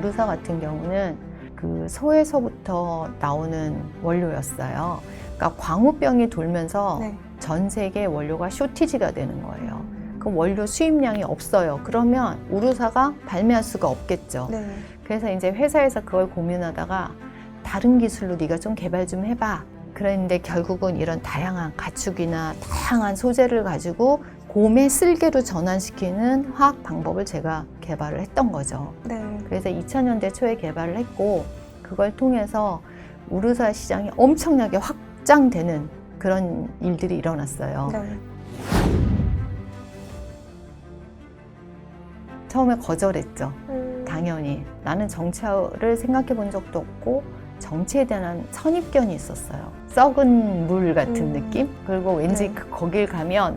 우르사 같은 경우는 그 소에서부터 나오는 원료였어요. 그러니까 광우병이 돌면서 네. 전 세계 원료가 쇼티지가 되는 거예요. 그 원료 수입량이 없어요. 그러면 우르사가 발매할 수가 없겠죠. 네. 그래서 이제 회사에서 그걸 고민하다가 다른 기술로 네가 좀 개발 좀 해봐. 그런데 결국은 이런 다양한 가축이나 다양한 소재를 가지고 곰의 쓸개로 전환시키는 화학 방법을 제가 개발을 했던 거죠. 네. 그래서 2000년대 초에 개발을 했고 그걸 통해서 우르사 시장이 엄청나게 확장되는 그런 일들이 일어났어요. 네. 처음에 거절했죠. 당연히. 나는 정치를 생각해 본 적도 없고 정치에 대한 선입견이 있었어요. 썩은 물 같은 느낌? 그리고 왠지 네. 거길 가면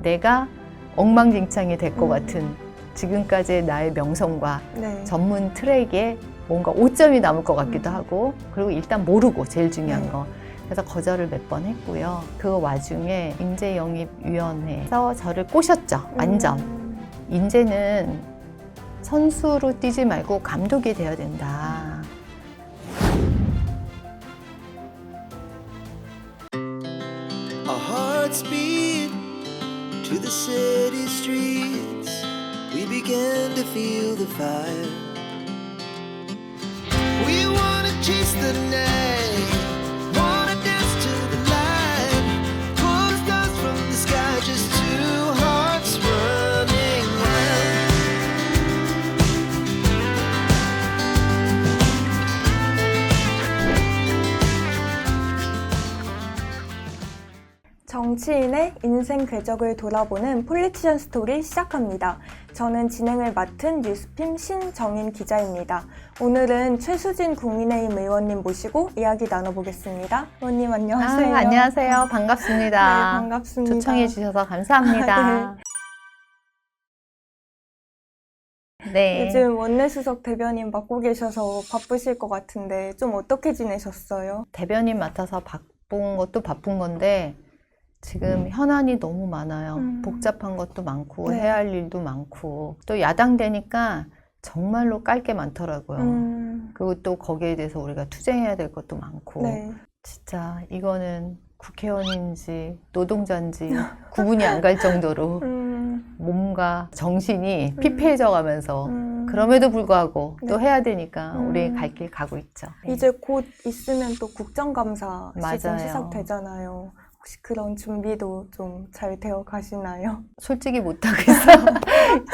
내가 엉망진창이 될 것 같은 지금까지의 나의 명성과 네. 전문 트랙에 뭔가 오점이 남을 것 같기도 하고 그리고 일단 모르고 제일 중요한 네. 거. 그래서 거절을 몇 번 했고요. 그 와중에 인재영입위원회에서 저를 꼬셨죠. 완전. 인재는 선수로 뛰지 말고 감독이 돼야 된다. Our hearts beat to the city streets. We began to feel the fire. We wanna chase the night, wanna dance to the light. Pull the stars from the sky, just two hearts running wild. 정치인의 인생 궤적을 돌아보는 폴리티션 스토리 시작합니다. 저는 진행을 맡은 뉴스핌 신정인 기자입니다. 오늘은 최수진 국민의힘 의원님 모시고 이야기 나눠보겠습니다. 의원님 안녕하세요. 안녕하세요. 반갑습니다. 네, 반갑습니다. 초청해 주셔서 감사합니다. 네. 요즘 원내수석 대변인 맡고 계셔서 바쁘실 것 같은데 좀 어떻게 지내셨어요? 대변인 맡아서 바쁜 것도 바쁜 건데 지금 현안이 너무 많아요. 복잡한 것도 많고 네. 해야 할 일도 많고 또 야당 되니까 정말로 깔 게 많더라고요. 그리고 또 거기에 대해서 우리가 투쟁해야 될 것도 많고 네. 진짜 이거는 국회의원인지 노동자인지 구분이 안 갈 정도로 몸과 정신이 피폐해져 가면서 그럼에도 불구하고 또 해야 되니까 우리 갈 길 가고 있죠. 이제 곧 있으면 또 국정감사 시즌 맞아요. 시작되잖아요. 혹시 그런 준비도 좀 잘 되어 가시나요? 솔직히 못하겠어.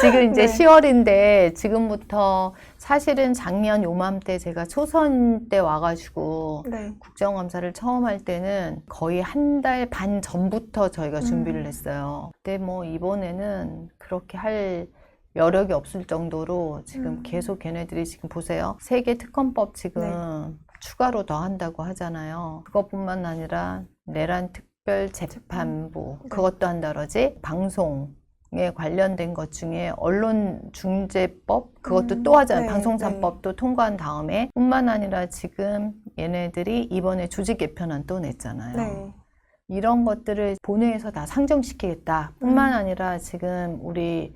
지금 이제 네. 10월인데 지금부터 사실은 작년 요맘때 제가 초선 때 와가지고 네. 국정감사를 처음 할 때는 거의 한 달 반 전부터 저희가 준비를 했어요. 근데 뭐 이번에는 그렇게 할 여력이 없을 정도로 지금 계속 걔네들이 지금 보세요. 세계 특검법 지금 추가로 더 한다고 하잖아요. 그것뿐만 아니라 내란 특별재판부 그것도 한다 그러지. 방송에 관련된 것 중에 언론중재법 그것도 또 하잖아요. 네, 방송사법도 통과한 다음에 뿐만 아니라 지금 얘네들이 이번에 조직 개편안 또 냈잖아요. 네. 이런 것들을 본회의에서 다 상정시키겠다 뿐만 아니라 지금 우리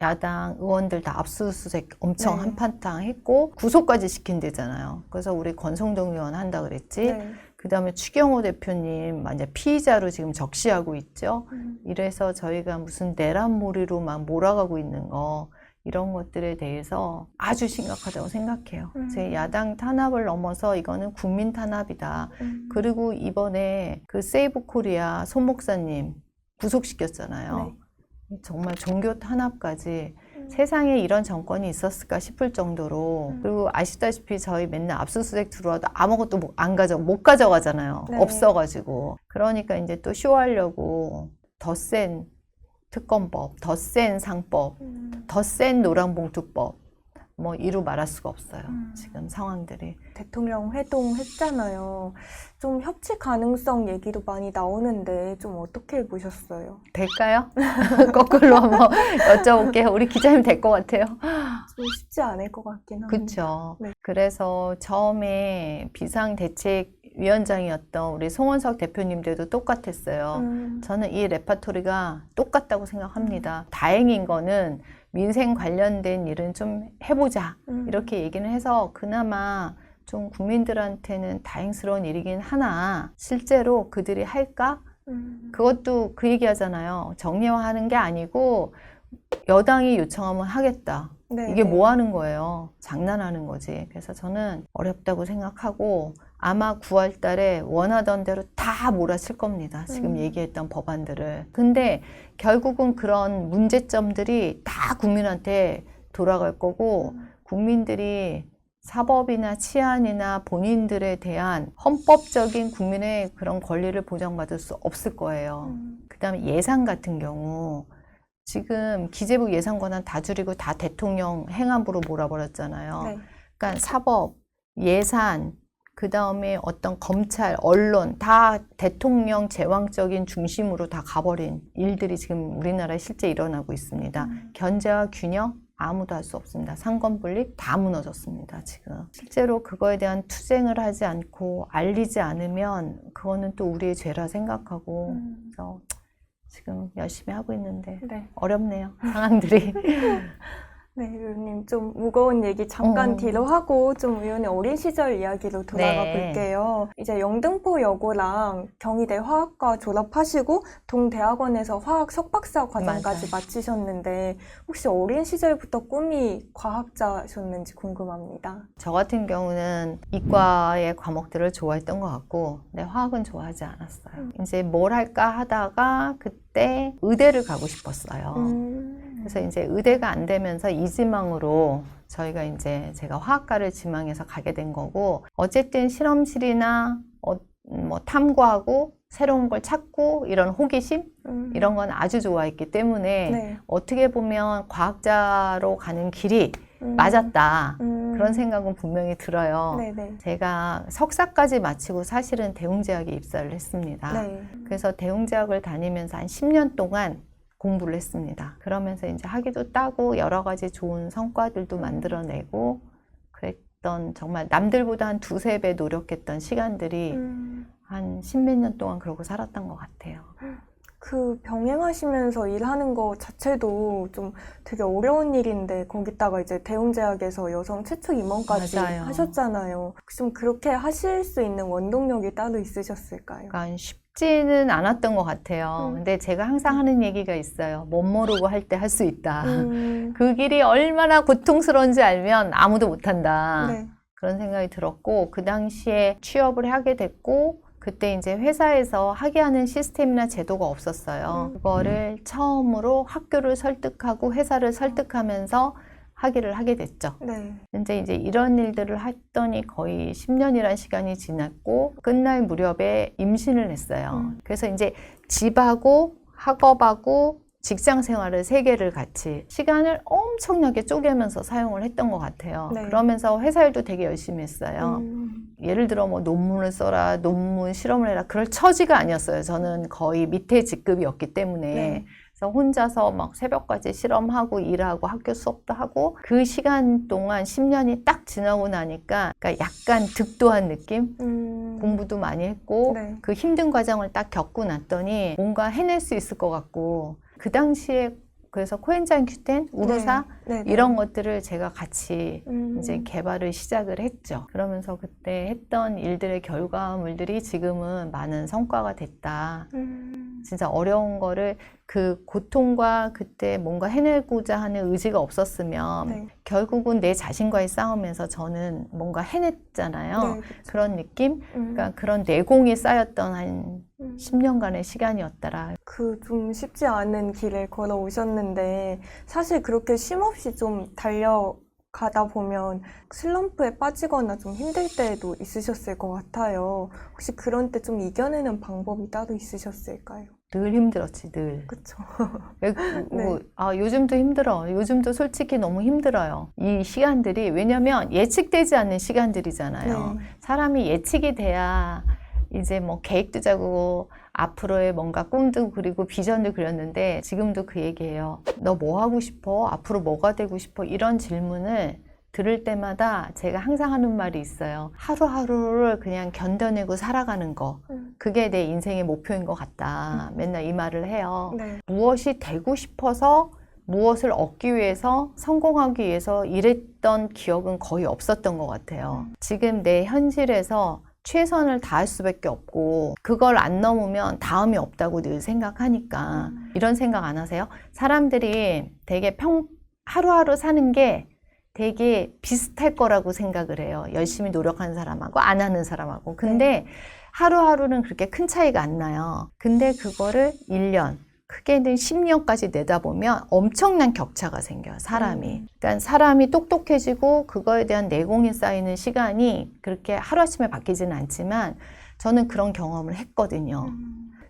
야당 의원들 다 압수수색 엄청 네. 한판탕 했고 구속까지 시킨대잖아요. 그래서 우리 권성동 의원 한다 그랬지. 네. 그 다음에 추경호 대표님 이제 피의자로 지금 적시하고 있죠. 이래서 저희가 무슨 내란몰이로 막 몰아가고 있는 거 이런 것들에 대해서 아주 심각하다고 생각해요. 제 야당 탄압을 넘어서 이거는 국민 탄압이다. 그리고 이번에 그 세이브 코리아 손 목사님 구속시켰잖아요. 네. 정말 종교 탄압까지 세상에 이런 정권이 있었을까 싶을 정도로 그리고 아시다시피 저희 맨날 압수수색 들어와도 아무것도 못 가져가잖아요. 네. 없어가지고. 그러니까 이제 또 쇼하려고 더 센 특검법, 더 센 상법, 더 센 노란봉투법 뭐 이루 말할 수가 없어요. 지금 상황들이. 대통령 회동했잖아요. 좀 협치 가능성 얘기도 많이 나오는데 좀 어떻게 보셨어요? 될까요? 거꾸로 한번 여쭤볼게요. 우리 기자님 될 것 같아요. 좀 쉽지 않을 것 같긴 합니다. 그렇죠. 네. 그래서 처음에 비상대책 위원장이었던 우리 송원석 대표님들도 똑같았어요. 저는 이 레파토리가 똑같다고 생각합니다. 다행인 거는 민생 관련된 일은 좀 해보자 이렇게 얘기는 해서 그나마 좀 국민들한테는 다행스러운 일이긴 하나 실제로 그들이 할까? 그것도 그 얘기 하잖아요. 정례화하는 게 아니고 여당이 요청하면 하겠다. 네, 이게 네. 뭐 하는 거예요? 장난하는 거지. 그래서 저는 어렵다고 생각하고 아마 9월 달에 원하던 대로 다 몰아칠 겁니다. 지금 얘기했던 법안들을. 근데 결국은 그런 문제점들이 다 국민한테 돌아갈 거고 국민들이 사법이나 치안이나 본인들에 대한 헌법적인 국민의 그런 권리를 보장받을 수 없을 거예요. 그다음에 예산 같은 경우 지금 기재부 예산 권한 다 줄이고 다 대통령 행안부로 몰아버렸잖아요. 네. 그러니까 사법, 예산, 그 다음에 어떤 검찰, 언론 다 대통령 제왕적인 중심으로 다 가버린 일들이 지금 우리나라에 실제 일어나고 있습니다. 견제와 균형 아무도 할 수 없습니다. 상권분립 다 무너졌습니다. 지금 실제로 그거에 대한 투쟁을 하지 않고 알리지 않으면 그거는 또 우리의 죄라 생각하고 그래서 지금 열심히 하고 있는데 네. 어렵네요. 상황들이. 네, 의원님 좀 무거운 얘기 잠깐 뒤로 하고 좀 의원의 어린 시절 이야기로 돌아가 네. 볼게요. 이제 영등포 여고랑 경희대 화학과 졸업하시고 동대학원에서 화학 석박사 과정까지 맞아요. 마치셨는데 혹시 어린 시절부터 꿈이 과학자셨는지 궁금합니다. 저 같은 경우는 이과의 과목들을 좋아했던 것 같고 근데 화학은 좋아하지 않았어요. 이제 뭘 할까 하다가 그때 의대를 가고 싶었어요. 그래서 이제 의대가 안 되면서 이지망으로 저희가 이제 제가 화학과를 지망해서 가게 된 거고 어쨌든 실험실이나 뭐 탐구하고 새로운 걸 찾고 이런 호기심 이런 건 아주 좋아했기 때문에 네. 어떻게 보면 과학자로 가는 길이 맞았다 그런 생각은 분명히 들어요. 네네. 제가 석사까지 마치고 사실은 대웅제약에 입사를 했습니다. 네. 그래서 대웅제약을 다니면서 한 10년 동안 공부를 했습니다. 그러면서 이제 학위도 따고 여러 가지 좋은 성과들도 만들어내고 그랬던 정말 남들보다 한 2~3배 노력했던 시간들이 한 10몇 년 동안 그러고 살았던 것 같아요. 그 병행하시면서 일하는 거 자체도 좀 되게 어려운 일인데 거기다가 이제 대웅제약에서 여성 최초 임원까지 맞아요. 하셨잖아요. 혹시 좀 그렇게 하실 수 있는 원동력이 따로 있으셨을까요? 그러니까 쉽지는 않았던 것 같아요. 근데 제가 항상 하는 얘기가 있어요. 못 모르고 할 때 할 수 있다. 그 길이 얼마나 고통스러운지 알면 아무도 못한다. 네. 그런 생각이 들었고 그 당시에 취업을 하게 됐고 그때 이제 회사에서 하게 하는 시스템이나 제도가 없었어요. 그거를 처음으로 학교를 설득하고 회사를 설득하면서 하기를 하게 됐죠. 네. 근데 이제 이런 일들을 했더니 거의 10년이라는 시간이 지났고 끝날 무렵에 임신을 했어요. 그래서 이제 집하고 학업하고 직장 생활을 3개를 같이 시간을 엄청나게 쪼개면서 사용을 했던 것 같아요. 네. 그러면서 회사 일도 되게 열심히 했어요. 예를 들어 뭐 논문을 써라, 논문 실험을 해라 그럴 처지가 아니었어요. 저는 거의 밑에 직급이었기 때문에. 네. 그래서 혼자서 막 새벽까지 실험하고 일하고 학교 수업도 하고 그 시간 동안 10년이 딱 지나고 나니까 그러니까 약간 득도한 느낌? 공부도 많이 했고 네. 그 힘든 과정을 딱 겪고 났더니 뭔가 해낼 수 있을 것 같고 그 당시에 그래서 코엔자임 Q10, 우루사 네. 네. 이런 것들을 제가 같이 음. 이제 개발을 시작을 했죠. 그러면서 그때 했던 일들의 결과물들이 지금은 많은 성과가 됐다. 진짜 어려운 거를 그 고통과 그때 뭔가 해내고자 하는 의지가 없었으면 네. 결국은 내 자신과의 싸움에서 저는 뭔가 해냈잖아요. 네, 그쵸. 그런 느낌? 그러니까 그런 내공이 쌓였던 한 10년간의 시간이었더라. 그 좀 쉽지 않은 길을 걸어 오셨는데 사실 그렇게 쉼없이 좀 달려가다 보면 슬럼프에 빠지거나 좀 힘들 때도 있으셨을 것 같아요. 혹시 그런 때 좀 이겨내는 방법이 따로 있으셨을까요? 늘 힘들었지, 늘. 그쵸. 요즘도 힘들어. 요즘도 솔직히 너무 힘들어요. 이 시간들이, 왜냐면 예측되지 않는 시간들이잖아요. 네. 사람이 예측이 돼야 이제 뭐 계획도 짜고 앞으로의 뭔가 꿈도 그리고 비전도 그렸는데 지금도 그 얘기예요. 너 뭐 하고 싶어? 앞으로 뭐가 되고 싶어? 이런 질문을 들을 때마다 제가 항상 하는 말이 있어요. 하루하루를 그냥 견뎌내고 살아가는 거. 그게 내 인생의 목표인 것 같다. 맨날 이 말을 해요. 네. 무엇이 되고 싶어서 무엇을 얻기 위해서 성공하기 위해서 일했던 기억은 거의 없었던 것 같아요. 지금 내 현실에서 최선을 다할 수밖에 없고 그걸 안 넘으면 다음이 없다고 늘 생각하니까 이런 생각 안 하세요? 사람들이 되게 하루하루 사는 게 되게 비슷할 거라고 생각을 해요. 열심히 노력하는 사람하고 안 하는 사람하고. 근데 하루하루는 그렇게 큰 차이가 안 나요. 근데 그거를 1년, 크게는 10년까지 내다보면 엄청난 격차가 생겨요, 사람이. 그러니까 사람이 똑똑해지고 그거에 대한 내공이 쌓이는 시간이 그렇게 하루아침에 바뀌지는 않지만 저는 그런 경험을 했거든요.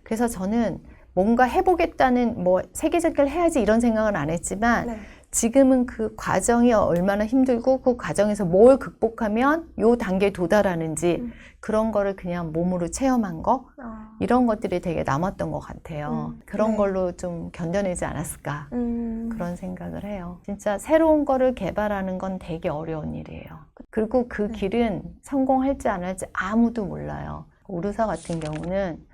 그래서 저는 뭔가 해보겠다는 뭐 세계적으로 해야지 이런 생각은 안 했지만 네. 지금은 그 과정이 얼마나 힘들고 그 과정에서 뭘 극복하면 요 단계에 도달하는지 그런 거를 그냥 몸으로 체험한 거 이런 것들이 되게 남았던 것 같아요. 그런 네. 걸로 좀 견뎌내지 않았을까 그런 생각을 해요. 진짜 새로운 거를 개발하는 건 되게 어려운 일이에요. 그리고 그 길은 성공할지 안 할지 아무도 몰라요. 우르사 같은 경우는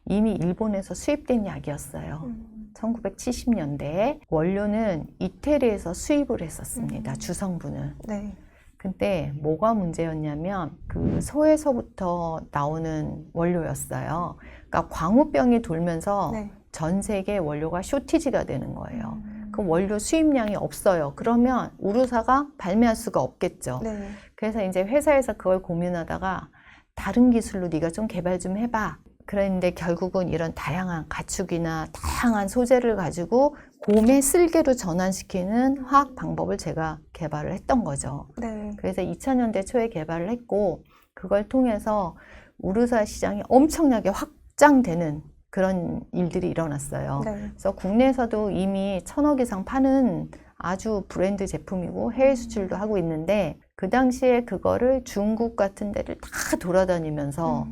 이미 일본에서 수입된 약이었어요. 1970년대에 원료는 이태리에서 수입을 했었습니다. 주성분을. 네. 근데 뭐가 문제였냐면 그 소에서부터 나오는 원료였어요. 그러니까 광우병이 돌면서 네. 전 세계 원료가 쇼티지가 되는 거예요. 그 원료 수입량이 없어요. 그러면 우르사가 발매할 수가 없겠죠. 네. 그래서 이제 회사에서 그걸 고민하다가 다른 기술로 네가 좀 개발 좀 해봐. 그런데 결국은 이런 다양한 가축이나 다양한 소재를 가지고 곰의 쓸개로 전환시키는 화학 방법을 제가 개발을 했던 거죠. 네. 그래서 2000년대 초에 개발을 했고 그걸 통해서 우르사 시장이 엄청나게 확장되는 그런 일들이 일어났어요. 네. 그래서 국내에서도 이미 1000억 이상 파는 아주 브랜드 제품이고 해외 수출도 하고 있는데 그 당시에 그거를 중국 같은 데를 다 돌아다니면서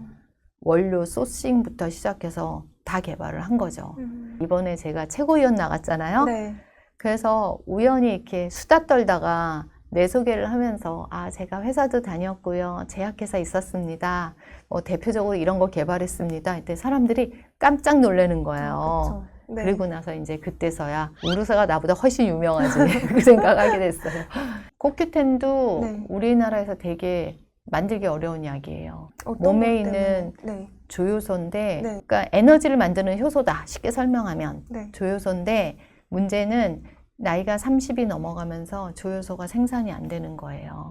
원료 소싱부터 시작해서 다 개발을 한 거죠. 이번에 제가 최고위원 나갔잖아요. 네. 그래서 우연히 이렇게 수다 떨다가 내 소개를 하면서 제가 회사도 다녔고요. 제약회사 있었습니다. 대표적으로 이런 거 개발했습니다. 이때 사람들이 깜짝 놀라는 거예요. 그쵸. 네. 그리고 나서 이제 그때서야 우르사가 나보다 훨씬 유명하지 그 생각하게 됐어요. 코큐텐도 네. 우리나라에서 되게 만들기 어려운 약이에요. 어떤 몸에 것 있는 때문에? 네. 조효소인데 네. 그러니까 에너지를 만드는 효소다. 쉽게 설명하면 네. 조효소인데 문제는 나이가 30이 넘어가면서 조효소가 생산이 안 되는 거예요.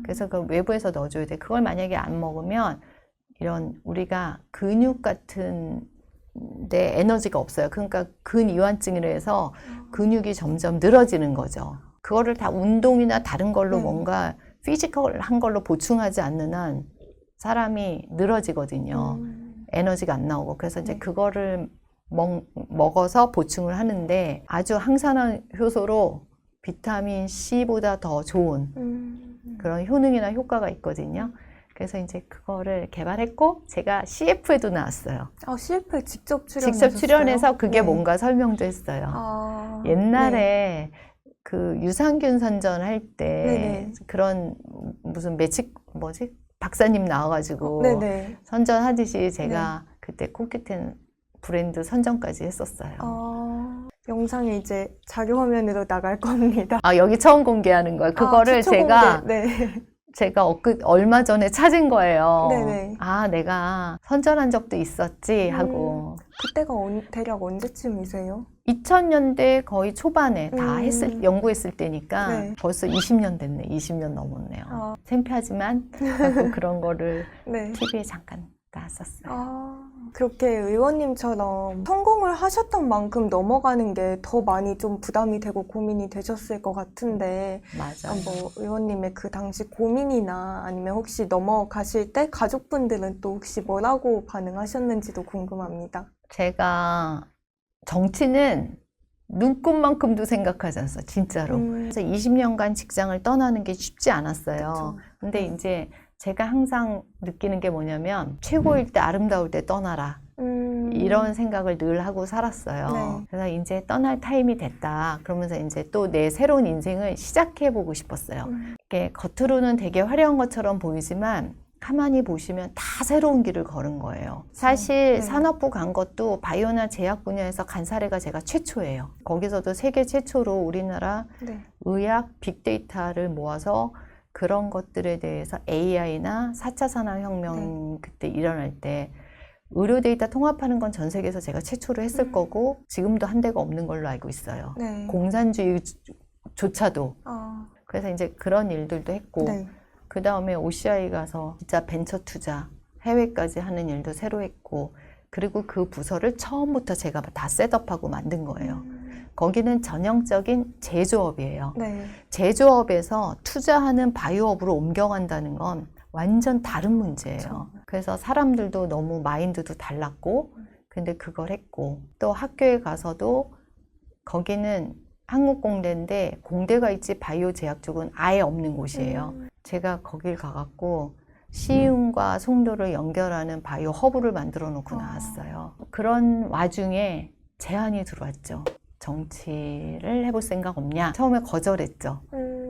그래서 그 외부에서 넣어줘야 돼. 그걸 만약에 안 먹으면 이런 우리가 근육 같은 데 에너지가 없어요. 그러니까 근이완증이라 해서 근육이 점점 늘어지는 거죠. 그거를 다 운동이나 다른 걸로 네. 뭔가 피지컬한 걸로 보충하지 않는 한 사람이 늘어지거든요. 에너지가 안 나오고. 그래서 이제 네. 그거를 먹어서 보충을 하는데 아주 항산화 효소로 비타민 C보다 더 좋은 그런 효능이나 효과가 있거든요. 그래서 이제 그거를 개발했고 제가 CF에도 나왔어요. CF에 직접 출연하셨어요? 직접 출연해서 그게 네. 뭔가 설명도 했어요. 옛날에 네. 그 유산균 선전할 때 네네. 그런 무슨 박사님 나와가지고 네네. 선전하듯이 제가 그때 코큐텐 브랜드 선전까지 했었어요. 영상이 이제 자료 화면으로 나갈 겁니다. 여기 처음 공개하는 거예요. 그거를 최초 제가 공개. 네. 제가 얼마 전에 찾은 거예요. 네네. 내가 선전한 적도 있었지 하고. 그때가 대략 언제쯤이세요? 2000년대 거의 초반에 다 연구했을 때니까 네. 벌써 20년 됐네. 20년 넘었네요. 창피하지만 그런 거를 네. TV에 잠깐 나왔었어요. 그렇게 의원님처럼 성공을 하셨던 만큼 넘어가는 게 더 많이 좀 부담이 되고 고민이 되셨을 것 같은데 맞아요. 뭐 의원님의 그 당시 고민이나 아니면 혹시 넘어가실 때 가족분들은 또 혹시 뭐라고 반응하셨는지도 궁금합니다. 제가 정치는 눈꽃만큼도 생각하지 않았어요. 진짜로. 그래서 20년간 직장을 떠나는 게 쉽지 않았어요. 그쵸. 근데 이제 제가 항상 느끼는 게 뭐냐면 최고일 때 아름다울 때 떠나라. 이런 생각을 늘 하고 살았어요. 네. 그래서 이제 떠날 타임이 됐다. 그러면서 이제 또 내 새로운 인생을 시작해보고 싶었어요. 이게 겉으로는 되게 화려한 것처럼 보이지만 가만히 보시면 다 새로운 길을 걸은 거예요. 사실 네. 산업부 간 것도 바이오나 제약 분야에서 간 사례가 제가 최초예요. 거기서도 세계 최초로 우리나라 네. 의학 빅데이터를 모아서 그런 것들에 대해서 AI나 4차 산업혁명 그때 일어날 때 의료 데이터 통합하는 건 전 세계에서 제가 최초로 했을 거고 지금도 한 대가 없는 걸로 알고 있어요. 네. 공산주의조차도. 그래서 이제 그런 일들도 했고 네. 그 다음에 OCI 가서 진짜 벤처 투자 해외까지 하는 일도 새로 했고 그리고 그 부서를 처음부터 제가 다 셋업하고 만든 거예요. 거기는 전형적인 제조업이에요. 네. 제조업에서 투자하는 바이오업으로 옮겨간다는 건 완전 다른 문제예요. 그래서 사람들도 너무 마인드도 달랐고 근데 그걸 했고 또 학교에 가서도 거기는 한국공대인데 공대가 있지 바이오 제약 쪽은 아예 없는 곳이에요. 제가 거길 가갖고 시흥과 송도를 연결하는 바이오 허브를 만들어 놓고 나왔어요. 그런 와중에 제안이 들어왔죠. 정치를 해볼 생각 없냐? 처음에 거절했죠.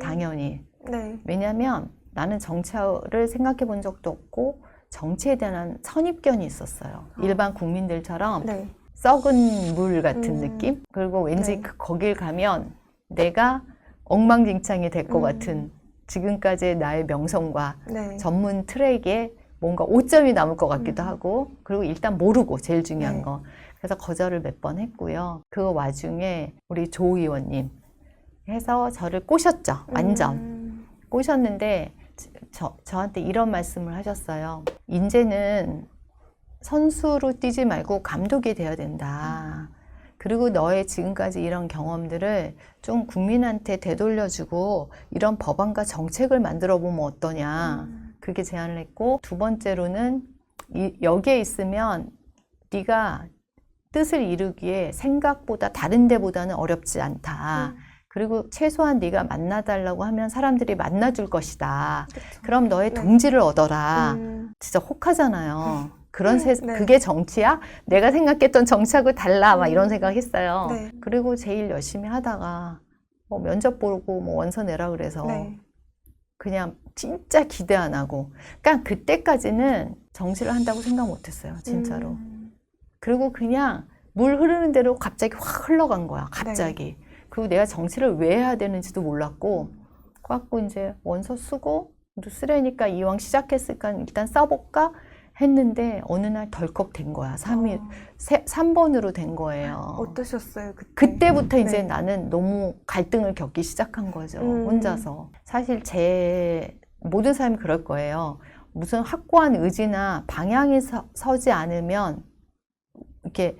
당연히. 네. 왜냐하면 나는 정치를 생각해 본 적도 없고 정치에 대한 선입견이 있었어요. 일반 국민들처럼 네. 썩은 물 같은 느낌? 그리고 왠지 네. 거길 가면 내가 엉망진창이 될 것 같은 지금까지의 나의 명성과 네. 전문 트랙에 뭔가 오점이 남을 것 같기도 하고 그리고 일단 모르고 제일 중요한 네. 거. 그래서 거절을 몇 번 했고요. 그 와중에 우리 조 의원님 해서 저를 꼬셨죠. 완전. 꼬셨는데 저한테 이런 말씀을 하셨어요. 이제는 선수로 뛰지 말고 감독이 돼야 된다. 그리고 너의 지금까지 이런 경험들을 좀 국민한테 되돌려주고 이런 법안과 정책을 만들어 보면 어떠냐. 그렇게 제안을 했고 두 번째로는 여기에 있으면 네가 뜻을 이루기에 생각보다 다른 데보다는 어렵지 않다. 그리고 최소한 네가 만나달라고 하면 사람들이 만나줄 것이다. 그럼 너의 네. 동지를 얻어라. 진짜 혹하잖아요. 그런 네. 그게 정치야? 내가 생각했던 정치하고 달라. 막 이런 생각했어요. 네. 그리고 제일 열심히 하다가 뭐 면접 보고 뭐 원서 내라 그래서 네. 그냥 진짜 기대 안 하고. 그러니까 그때까지는 정치를 한다고 생각 못 했어요. 진짜로. 그리고 그냥 물 흐르는 대로 갑자기 확 흘러간 거야. 갑자기. 그리고 내가 정치를 왜 해야 되는지도 몰랐고 그래갖고 이제 원서 쓰고 쓰려니까 이왕 시작했으니까 일단 써볼까 했는데 어느 날 덜컥 된 거야. 3번으로 된 거예요. 어떠셨어요 그때? 그때부터 이제 네. 나는 너무 갈등을 겪기 시작한 거죠. 혼자서. 사실 제 모든 사람이 그럴 거예요. 무슨 확고한 의지나 방향이 서지 않으면 이렇게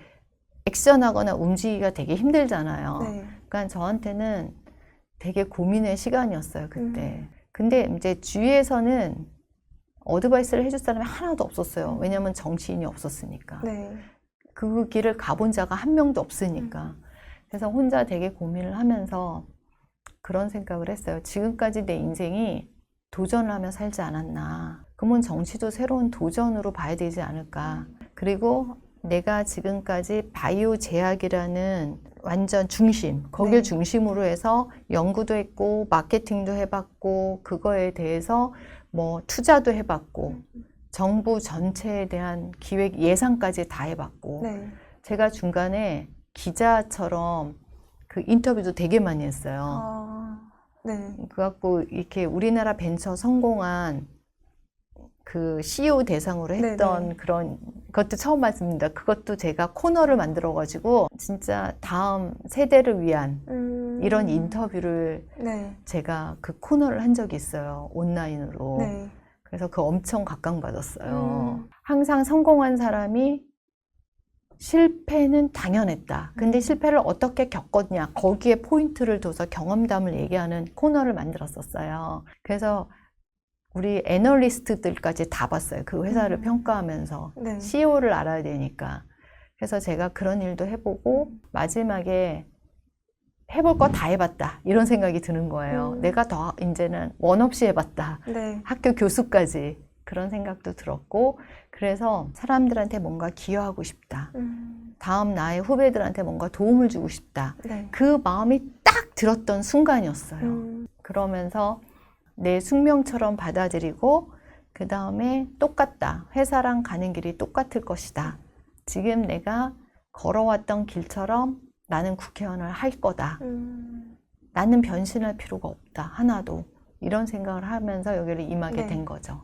액션하거나 움직이기가 되게 힘들잖아요. 네. 그러니까 저한테는 되게 고민의 시간이었어요, 그때. 근데 이제 주위에서는 어드바이스를 해줄 사람이 하나도 없었어요. 왜냐면 정치인이 없었으니까. 네. 그 길을 가본 자가 한 명도 없으니까. 그래서 혼자 되게 고민을 하면서 그런 생각을 했어요. 지금까지 내 인생이 도전을 하며 살지 않았나. 그러면 정치도 새로운 도전으로 봐야 되지 않을까. 그리고 내가 지금까지 바이오 제약이라는 완전 중심, 거길 네. 중심으로 해서 연구도 했고 마케팅도 해봤고 그거에 대해서 뭐 투자도 해봤고 정부 전체에 대한 기획 예산까지 다 해봤고 네. 제가 중간에 기자처럼 그 인터뷰도 되게 많이 했어요. 네. 그래갖고 이렇게 우리나라 벤처 성공한 그 CEO 대상으로 했던 네네. 그런 것도 처음 봤습니다. 그것도 제가 코너를 만들어가지고 진짜 다음 세대를 위한 이런 인터뷰를 네. 제가 그 코너를 한 적이 있어요. 온라인으로. 네. 그래서 그거 엄청 각광받았어요. 항상 성공한 사람이 실패는 당연했다. 근데 실패를 어떻게 겪었냐. 거기에 포인트를 둬서 경험담을 얘기하는 코너를 만들었었어요. 그래서 우리 애널리스트들까지 다 봤어요. 그 회사를 평가하면서. 네. CEO를 알아야 되니까. 그래서 제가 그런 일도 해보고 마지막에 해볼 거 다 해봤다. 이런 생각이 드는 거예요. 내가 더 이제는 원 없이 해봤다. 네. 학교 교수까지. 그런 생각도 들었고, 그래서 사람들한테 뭔가 기여하고 싶다. 다음 나의 후배들한테 뭔가 도움을 주고 싶다. 네. 그 마음이 딱 들었던 순간이었어요. 그러면서 내 숙명처럼 받아들이고, 그 다음에 똑같다. 회사랑 가는 길이 똑같을 것이다. 지금 내가 걸어왔던 길처럼 나는 국회의원을 할 거다. 나는 변신할 필요가 없다. 하나도. 이런 생각을 하면서 여기를 임하게 네. 된 거죠.